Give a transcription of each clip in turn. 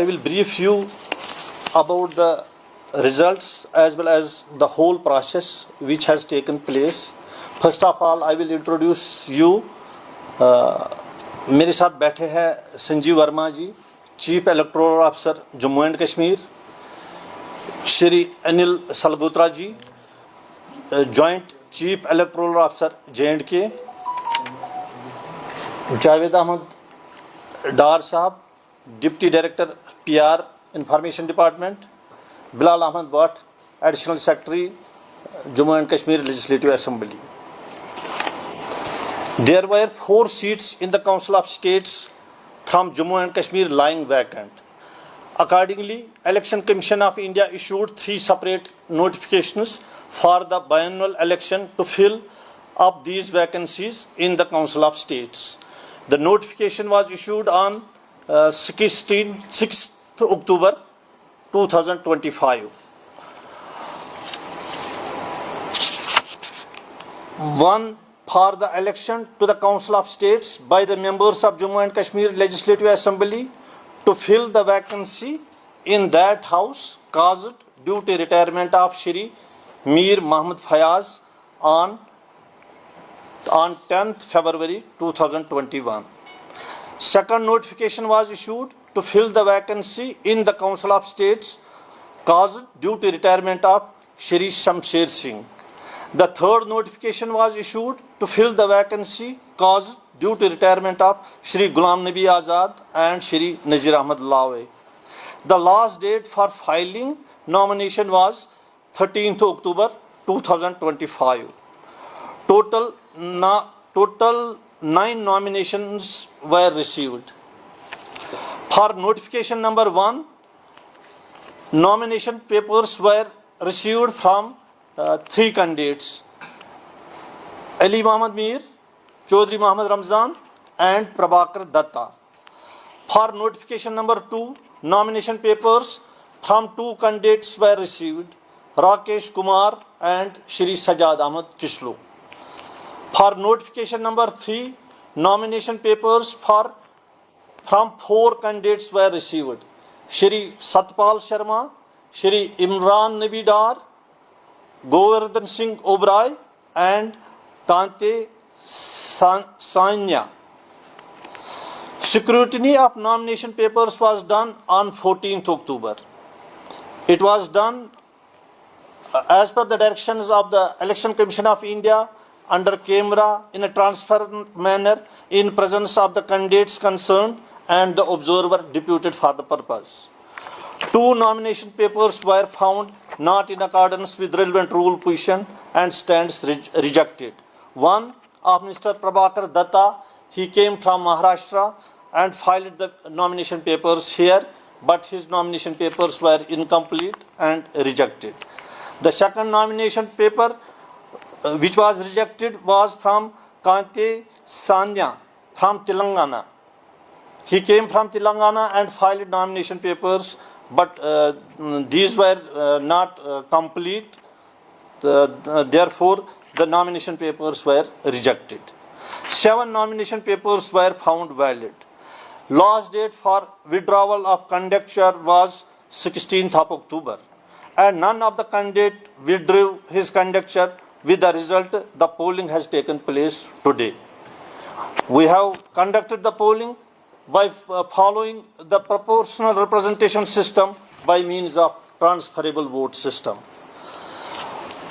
will brief you about the results as well as the whole process which has taken place. First of all, I will introduce you. मेरे साथ बैठे हैं Sanjeev Verma ji, chief electoral officer Jammu and Kashmir, Shri Anil Salgotra ji, joint chief electoral officer JNK, Javed Ahmed Dar sahab, deputy director PR information department, Bilal Ahmed Bhat, additional secretary Jammu and Kashmir legislative assembly. There were 4 seats in the Council of States from Jammu and Kashmir lying vacant. Accordingly, Election Commission of India issued 3 separate notifications for the biennial election to fill up these vacancies in the Council of States. The notification was issued on 6th October 2025. One, for the election to the Council of States by the members of Jammu and Kashmir Legislative Assembly to fill the vacancy in that house caused due to retirement of Shri Mir Muhammad Fayaz on 10th February 2021. Second notification was issued to fill the vacancy in the Council of States caused due to retirement of Shri Shamsher Singh. The third notification was issued to fill the vacancy caused due to retirement of Shri Ghulam Nabi Azad and Shri Nazir Ahmad Lawe. The last date for filing nomination was 13th October 2025. Total 9 nominations were received. For notification number 1, nomination papers were received from 3 candidates: Ali Muhammad Mir, Chaudhry Muhammad Ramzan and Prabhakar Datta. For notification number 2, nomination papers from 2 candidates were received: Rakesh Kumar and Shri Sajjad Ahmad Kishlu. For notification number 3, nomination papers from 4 candidates were received: Shri Satpal Sharma, Shri Imran Nabi Dar, Govardhan Singh Obrai and Kante Sanya. Scrutiny of nomination papers was done on 14th October. It was done as per the directions of the Election Commission of India under camera in a transparent manner in presence of the candidates concerned and the observer deputed for the purpose. 2 nomination papers were found not in accordance with relevant rule position and stands rejected. One of Mr. Prabhakar Datta, he came from Maharashtra and filed the nomination papers here, but his nomination papers were incomplete and rejected. The second nomination paper which was rejected was from Kante Sanya from Telangana. He came from Telangana and filed nomination papers, but these were not complete. Therefore, the nomination papers were rejected. 7 nomination papers were found valid. Last date for withdrawal of candidature was 16th of October, and none of the candidate withdrew his candidature. With the result, the polling has taken place today. We have conducted the polling by following the proportional representation system by means of transferable vote system.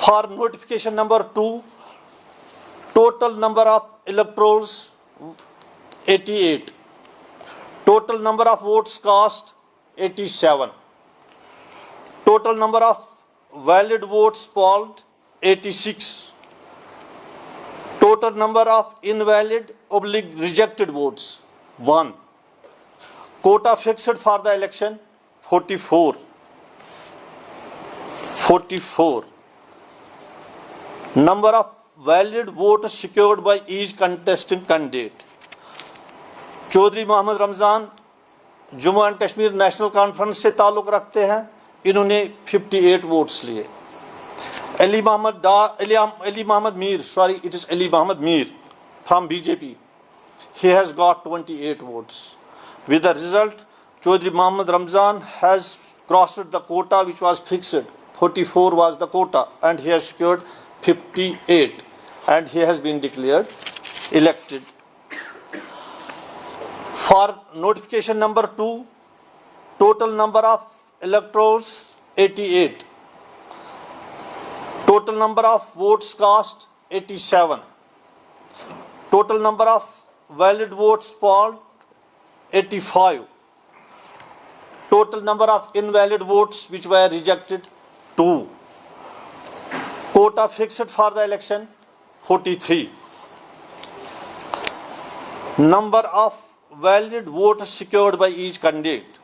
For notification number 2, total number of electors 88, total number of votes cast 87, total number of valid votes polled 86, total number of invalid / rejected votes 1, quota fixed for the election 44, number of valid votes secured by each contesting candidate. Chaudhary Mohammad Ramzan Jammu and Kashmir National Conference से ताल्लुक़ रखते हैं, इन्होंने 58 votes लिए. Ali Muhammad Mir, sorry, it is Ali Muhammad Mir from BJP. He has got 28 votes. With the result, Chaudhry Mohammad Ramzan has crossed the quota which was fixed. 44 was the quota and he has secured 58 and he has been declared elected. For notification number 2, total number of electors 88. Total number of votes cast 87. Total number of valid votes polled 85. Total number of invalid votes which were rejected 2. Quota fixed for the election 43. Number of valid votes secured by each candidate.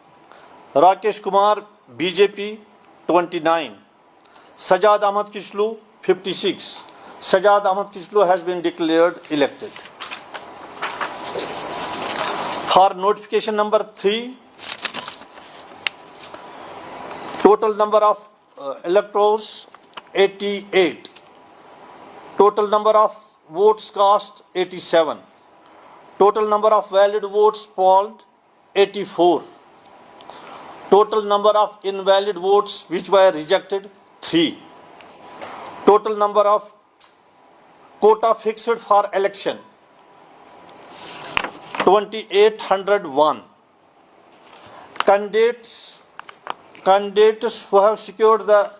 Rakesh Kumar BJP 29. Sajad Ahmad Kishlu 56. Sajad Ahmad Kishlu has been declared elected. For notification number 3, total number of electors 88. Total number of votes cast 87. Total number of valid votes polled 84. Total number of invalid votes which were rejected 3. Total number of quota fixed for election 2801. Candidates who have secured the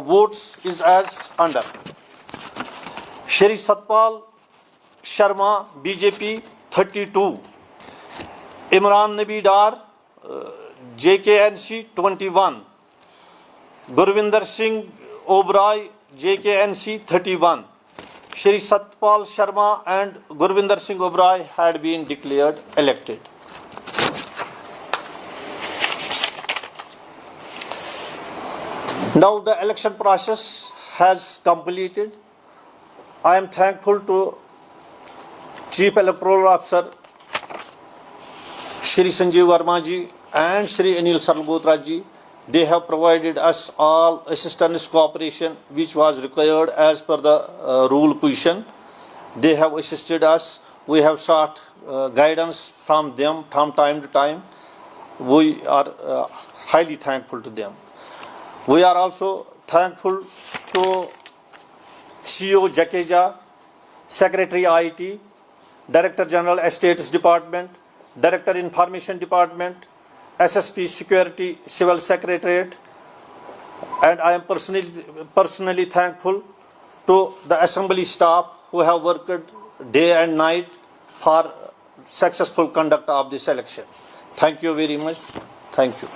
votes is as under. Shri Satpal Sharma BJP 32. Imran Nabi Dar JKNC 21. Gurvinder Singh Obrai JKNC 31. Shri Satpal Sharma and Gurvinder Singh Obrai had been declared elected. Now the election process has completed. I am thankful to Chief Electoral Officer Shri Sanjeev Verma ji and Shri Anil Saralbotra ji. They have provided us all assistance cooperation which was required as per the rule position. They have assisted us. We have sought guidance from them from time to time. We are highly thankful to them. We are also thankful to CEO Jakeja, Secretary IT, Director General Estates Department, Director Information Department, SSP Security Civil Secretariat, and I am personally thankful to the assembly staff who have worked day and night for successful conduct of this election. Thank you very much. Thank you.